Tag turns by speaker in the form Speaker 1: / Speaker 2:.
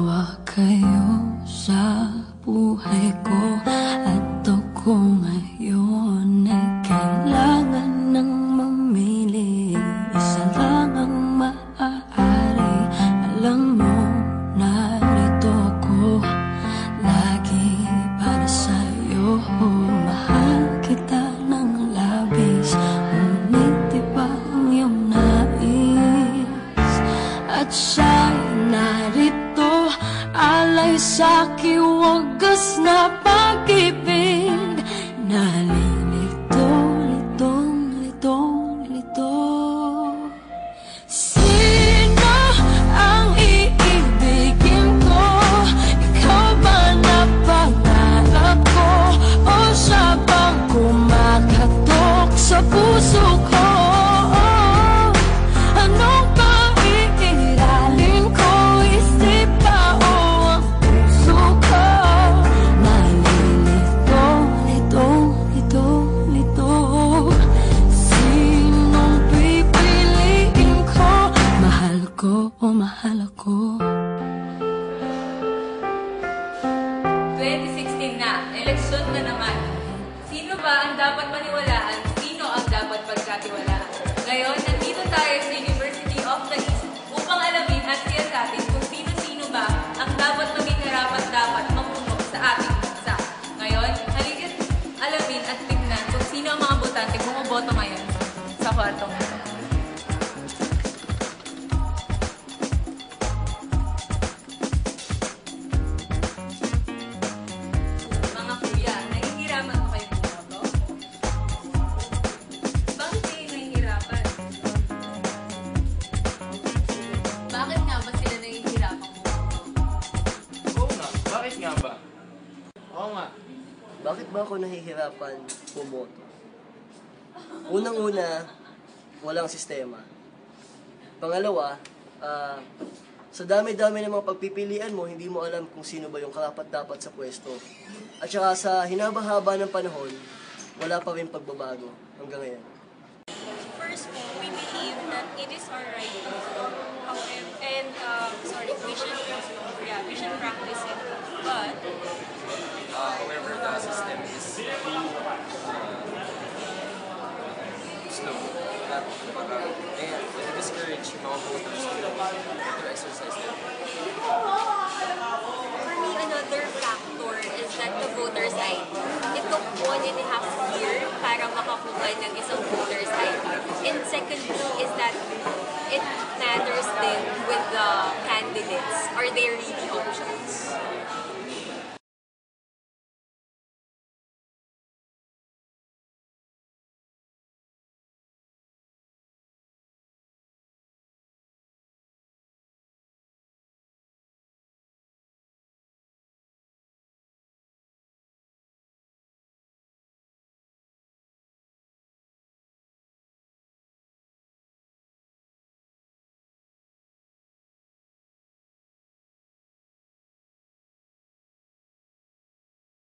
Speaker 1: Dalawa kayo sa buhay ko at ako ngayon ay kailangan ng mamili. Isa lang ang maaari. Alam mo, narito ako lagi para sa'yo. Mahal kita ng labis, ngunit di ba ang iyong nais? At siya'y narito, alay sa'ki wagas na pag-ibig. Nalilito, lito. Sino ang iibigin ko? Ikaw ba na pangarap ko? O siya bang kumakatok sa puso ko? Anong pag-iiralin ko? Isip ba o ang puso ko? Nalilito, lito. Sinong pipiliin ko? Mahal ko o mahal ako?
Speaker 2: 2016 na, eleksyon na naman. Sino ba ang dapat paniwalaan? Sino ang dapat pagkatiwalaan? Ngayon, nandito tayo sa University of the East upang alamin at siyasatin kung sino-sino ba ang dapat maging karapat-dapat mamuno sa ating bansa. Ngayon, halika't alamin at tingnan kung sino ang mga botante bumoboto ngayon sa kwartong ito. Mga kuya, nahihirapan mo kayo bumoto? Bakit kayo nahihirapan? Bakit nga ba sila nahihirapan bumoto?
Speaker 3: Oo nga, bakit nga ba? Oo nga.
Speaker 4: Bakit ba ako nahihirapan bumoto? Unang-una, walang sistema. Pangalawa, sa dami-dami ng mga pagpipilian mo, hindi mo alam kung sino ba yung karapat-dapat sa pwesto. At saka sa hinaba-haba ng panahon, wala pa rin pagbabago hanggang ngayon.
Speaker 5: First po, we believe that it is our right to vote. We should practice it. But
Speaker 3: However, the system is slow. And it discourage mga voters to exercise their
Speaker 5: for me, another factor is that the voter's ID. It took 1.5 years para makakuha ng isang voter's ID. And secondly is that it matters din with the candidates. Are they really options?